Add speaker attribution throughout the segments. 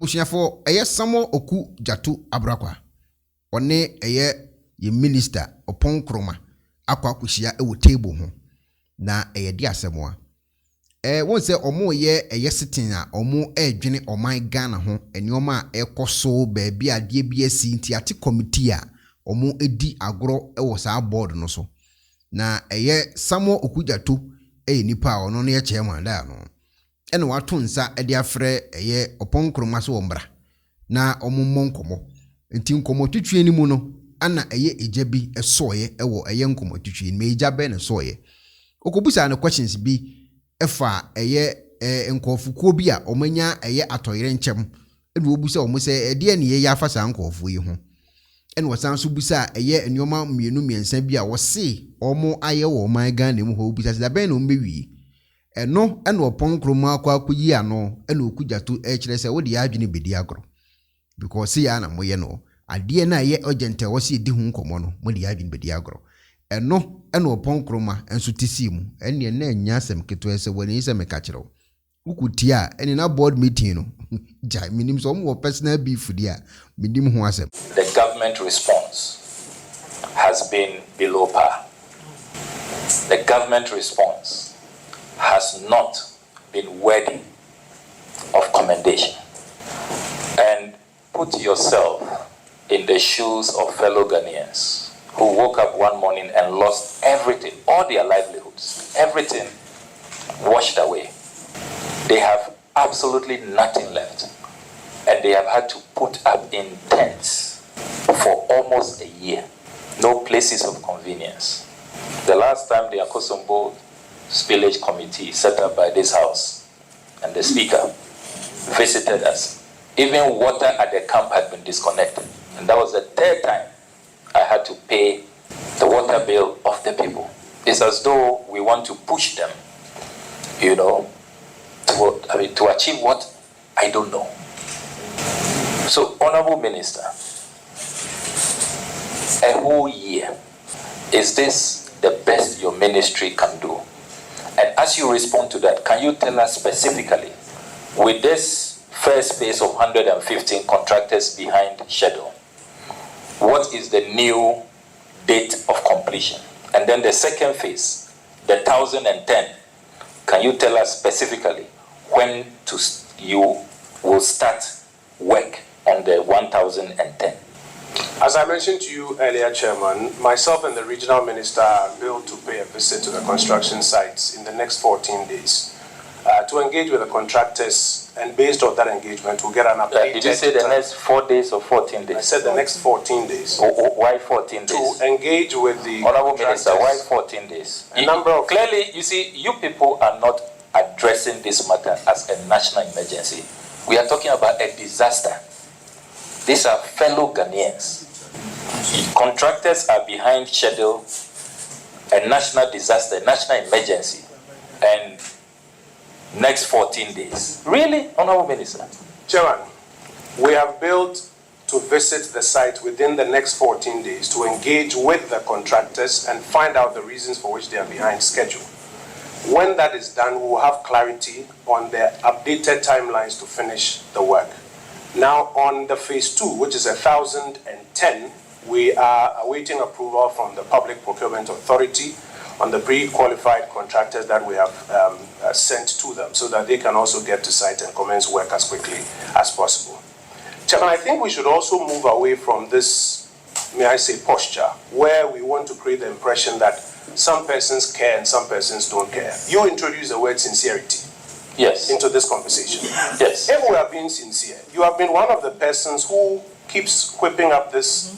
Speaker 1: Bushafo eye Samuel Okudzeto Ablakwa. One eye ye minister Oppong Nkrumah akwa kushia ewo table ho. Na eye di asemoa. Won se omo ye eye sitting a omo dwene oman Ghana ho enioma ekoso baabi ade bi asi nti ate committee a omo edi agro ewo saa board no so. Na eye Samuel Okudzeto nipa ono no ye chairman da no. Ene wato nsa ede afre eye Oppong Nkrumah so ombra na omummo nkomo nti nkomo twetwe ni mu no ana eye ejabi esoye ewo eye nkomo twetwe ni me ejabe ne soye okobusa na questions bi efa eye nkofukuo bi a omanya eye atoyere nchem ene obusa omo se ede ne ye yafa sa nkofu yi ho ene wasan so busa eye enioma mienu miensa bi a wose omo aye wo man Ghana mu ho obusa se da ben no mbewi eno ene Oppong Nkrumah akwa kuyi ano ene Okudzeto kire se wo de adwene bedi agro because see ya na moye no ade na ye urgent wose di hu nkomo no mo de adwene bedi agro eno ene Oppong Nkrumah enso tisi mu ene na anya asem keto ese wani se meka kire ukutia ene na board meeting no jai minim so mo personal beef dia minim ho asem.
Speaker 2: The government response has been below par. The government response has not been worthy of commendation. And put yourself in the shoes of fellow Ghanaians who woke up one morning and lost everything, all their livelihoods, everything washed away. They have absolutely nothing left. And they have had to put up in tents for almost a year. No places of convenience. The last time the Akosombo Spillage Committee set up by this house and the speaker visited us, even water at the camp had been disconnected. And that was the third time I had to pay the water bill of the people. It's as though we want to push them, to achieve what I don't know. So, Honorable Minister, a whole year, is this the best your ministry can do? And as you respond to that, can you tell us specifically, with this first phase of 115 contractors behind schedule, what is the new date of completion? And then the second phase, the 1,010, can you tell us specifically when you will start work on the 1,010?
Speaker 3: As I mentioned to you earlier, Chairman, myself and the regional minister are billed to pay a visit to the construction sites in the next 14 days to engage with the contractors, and based on that engagement, we'll get an update.
Speaker 2: Did you say the next 4 days or 14 days?
Speaker 3: I said the next 14 days.
Speaker 2: Why 14 days?
Speaker 3: To engage with the
Speaker 2: Honorable Minister, why 14 days? Clearly, you see, you people are not addressing this matter as a national emergency. We are talking about a disaster. These are fellow Ghanaians. Contractors are behind schedule, a national disaster, national emergency, and next 14 days. Really, Honorable Minister?
Speaker 3: Chairman, we have billed to visit the site within the next 14 days to engage with the contractors and find out the reasons for which they are behind schedule. When that is done, we will have clarity on the updated timelines to finish the work. Now, on the phase 2, which is 1,010, we are awaiting approval from the Public Procurement Authority on the pre-qualified contractors that we have sent to them so that they can also get to site and commence work as quickly as possible. Chairman, I think we should also move away from this, may I say, posture, where we want to create the impression that some persons care and some persons don't care. You introduced the word sincerity.
Speaker 2: Yes.
Speaker 3: Into this conversation.
Speaker 2: Yes.
Speaker 3: If we are being sincere, you have been one of the persons who keeps whipping up this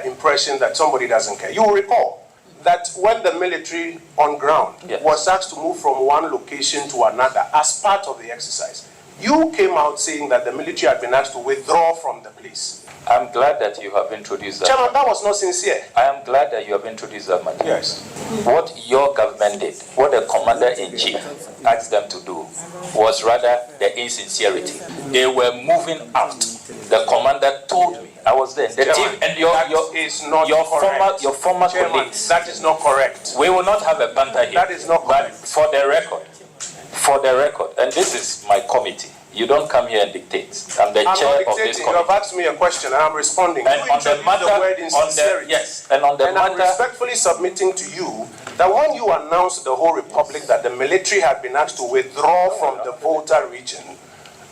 Speaker 3: impression that somebody doesn't care. You will recall that when the military on ground was asked to move from one location to another as part of the exercise, you came out saying that the military had been asked to withdraw from the place.
Speaker 2: I'm glad that you have introduced that.
Speaker 3: Chairman, that was not sincere.
Speaker 2: I am glad that you have introduced that matter.
Speaker 3: Yes.
Speaker 2: What your government did, what the commander-in-chief asked them to do, was rather the insincerity. They were moving out. The commander told me, I was there. The
Speaker 3: Chairman,
Speaker 2: chief and your former
Speaker 3: Chairman,
Speaker 2: colleagues.
Speaker 3: that is not correct.
Speaker 2: We will not have a banter here.
Speaker 3: That is not correct.
Speaker 2: But for the record, and this is my committee, You don't come here and dictate. I'm the chair of this committee.
Speaker 3: You have asked me a question and I'm responding.
Speaker 2: And on the matter,
Speaker 3: I'm respectfully submitting to you that when you announced the whole republic that the military had been asked to withdraw from the Volta region,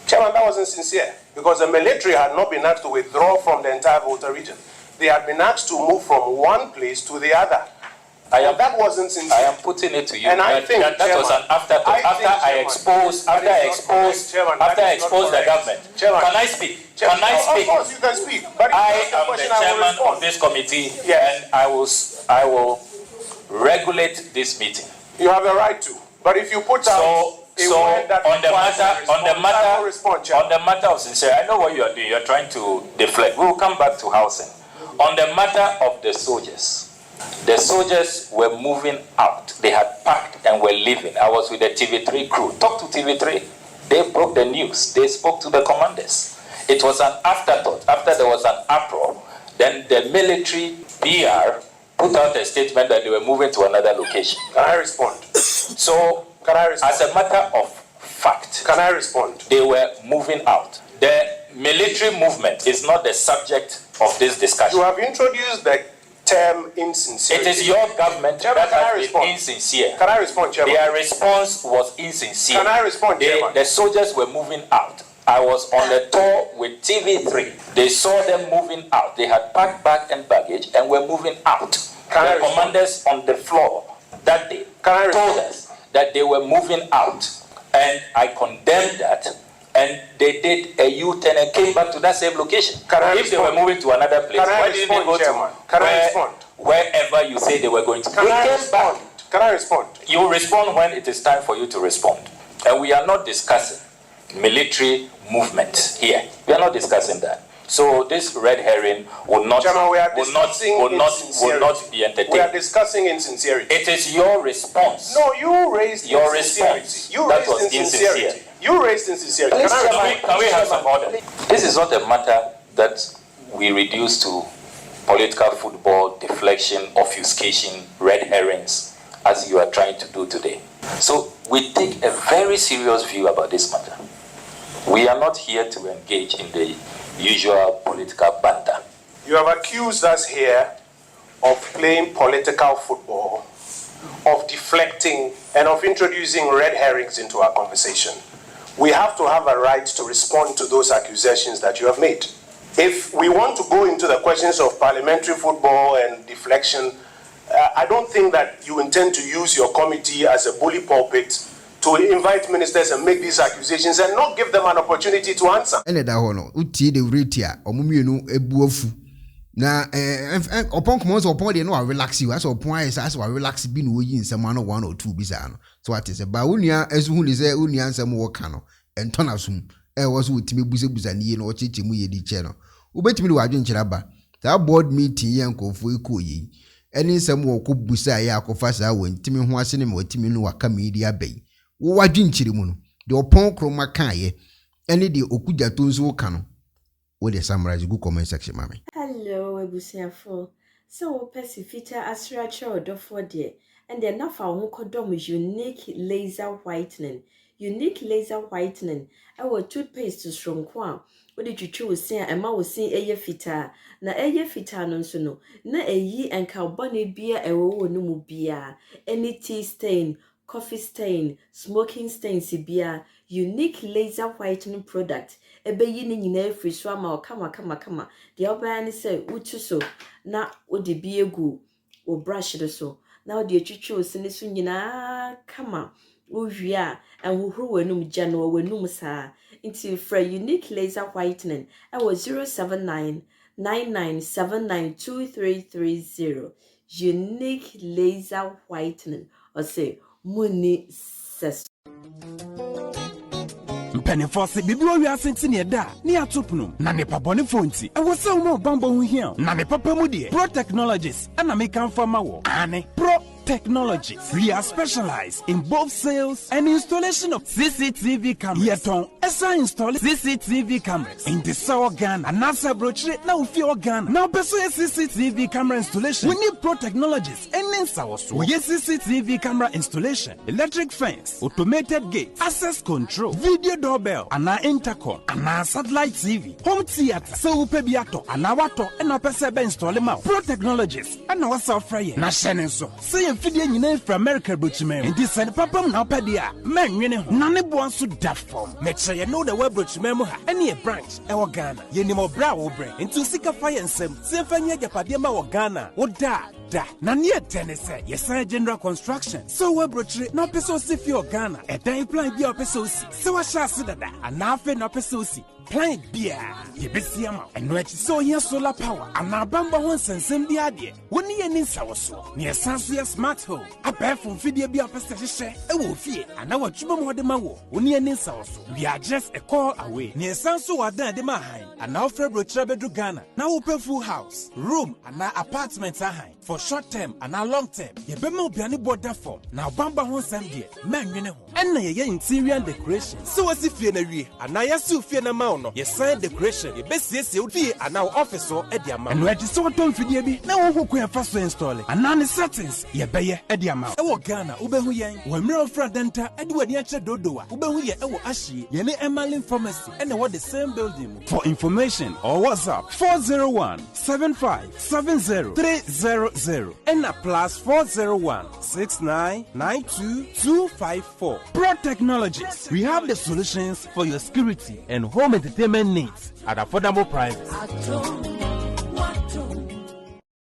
Speaker 3: Chairman, that wasn't sincere, because the military had not been asked to withdraw from the entire Volta region. They had been asked to move from one place to the other. That wasn't sincere.
Speaker 2: I am putting it to you.
Speaker 3: And I think
Speaker 2: that was an afterthought. After I exposed the government.
Speaker 3: Chairman,
Speaker 2: can I speak? Can I speak?
Speaker 3: Of course you can speak. But
Speaker 2: I am the chairman of this committee, and I will regulate this meeting.
Speaker 3: You have the right to. But if you put out
Speaker 2: on the matter of sincerity, I know what you are doing. You are trying to deflect. We will come back to housing. On the matter of the soldiers were moving out. They had packed and were leaving. I was with the TV3 crew. Talk to TV3. They broke the news. They spoke to the commanders. It was an afterthought. After there was an uproar, then the military PR put out a statement that they were moving to another location.
Speaker 3: Can I respond?
Speaker 2: So, as a matter of fact,
Speaker 3: can I respond?
Speaker 2: They were moving out. The military movement is not the subject of this discussion.
Speaker 3: You have introduced the term insincere.
Speaker 2: It is your government that has been insincere.
Speaker 3: Can I respond, Chairman?
Speaker 2: Their response was insincere.
Speaker 3: Can I respond, Chairman?
Speaker 2: The soldiers were moving out. I was on the tour with TV3. They saw them moving out. They had packed bag and baggage and were moving out. The commanders on the floor that day told us that they were moving out. And I condemned that. And they did a U-turn and came back to that same location. If they were moving to another place, why didn't they go to wherever you say they were going to?
Speaker 3: Can I respond?
Speaker 2: You will respond when it is time for you to respond. And we are not discussing military movement here. We are not discussing that. So this red herring will not,
Speaker 3: Chairman,
Speaker 2: will not be entertained.
Speaker 3: We are discussing insincerity.
Speaker 2: It is your response.
Speaker 3: No, you raised
Speaker 2: your response.
Speaker 3: That was insincerity. You raised insincerity.
Speaker 2: Can we have some order? This is not a matter that we reduce to political football, deflection, obfuscation, red herrings, as you are trying to do today. So we take a very serious view about this matter. We are not here to engage in the usual political banter.
Speaker 3: You have accused us here of playing political football, of deflecting, and of introducing red herrings into our conversation. We have to have a right to respond to those accusations that you have made. If we want to go into the questions of parliamentary football and deflection, I don't think that you intend to use your committee as a bully pulpit to invite ministers and make these accusations and not give them an opportunity to answer.
Speaker 1: Ene da ho no utie de wretia omumienu ebuafu na Oppong Nkrumah so Oppong de no relax you as Oppong ayesa as relax bi no yi nsem ano 1 or 2 bisa no so what is ba unia esu hu ni say unia nsem wo ka no entona sum wo so utimi busebusa ni ye no ocheche mu ye di che no ubetimi de wadwen kira ba that board meeting ye nkofo ekoyi eni nsem wo ko busa ye akofa sa wo ntimi ho ase ne mo timi no waka media bay wo wadwen kiri mu no de Oppong Nkrumah kan ye eni de Okudzeto nso ka no wo de summarize go comment section mama.
Speaker 4: Hello ebusiafo so pesifita asracha odofo de and then nafa ho kodom unique laser whitening our toothpaste stronko a wo de twitwi wo sin a ema wo sin eye fita na eye fita no nso no na eyi enka bone bia ewo wo no mu bia any tea stain, coffee stain, smoking stain sibia unique laser whitening product ebe yi ni nyina free so ama kama de oba ni say wutu so na wo de bi egu wo brush do so na wo de twitwi wo sin so nyina kama wo hwia enhuhuru wenum jano wenum sa into for unique laser whitening I was 07999792330 unique laser whitening or say money ses
Speaker 5: Penifose bibi wo wiase ntine eda ni atopnum na ne pabone fonti e wo se wo bambo hu hia na ne papa mu de Pro Technologies ana me kan fama wo ane Pro Technologies. We are specialized in both sales and installation of CCTV cameras. Yeton esa install CCTV cameras in the South Ghana and NASA brochure na ufi Ghana. Now beso CCTV camera installation. We need Pro Technologies and ninsa waso. Oye CCTV camera installation, electric fence, automated gate, access control, video doorbell, ana intercom, ana satellite TV, home theater, se upe biato, ana wato, ena pese be install ma. Pro Technologies, ana wasa ofraye. Na shene so. Se ye fidye nyina fra America brochime. Enti se papam na opedia. Men nwene ho. Na ne bo anso da form. Meche ye know the web brochime mu ha. Ene ye branch e wo Ghana. Ye ni mo bra wo bre. Enti sika fa ye nsem. Se fa nya japade ma wo Ghana. Wo da. Na nie tenese. Ye say general construction. So web brochire na pese si fi o Ghana. E dan plan bi o pese si. Se wa sha se dada. Ana afi na pese si. Plan bia ye besi ama eno echi so here solar power ana bamba ho nsensem bi ade woni ye ninsa woso ne esanso ye smart home abefo fidie bi apese hye e wo fie ana watwuma mo de ma wo woni ye ninsa woso we are just a call away ne esanso wadan de ma han ana ofre brochira bedu Ghana na wo pe full house room ana apartment ahan for short term ana long term ye be ma obiane border form na bamba ho nsem de menwene ho enna ye interior decoration so wasi fie na wie ana yesu fie na ma no ye sign decoration ye besiesie odi ana office so e dia ma eno edi so tom fidie bi na wo hokun fa so install ana ne settings ye beye e dia ma e wo Ghana wo behu yen wo mre ofra denta e di wani ache dodoa wo behu ye e wo ahie ye ne Emerlin Pharmacy e na wo the same building. For information or WhatsApp 401-7570-300 and +401-6992-254. Pro Technologies, we have the solutions for your security and home entertainment needs at affordable prices.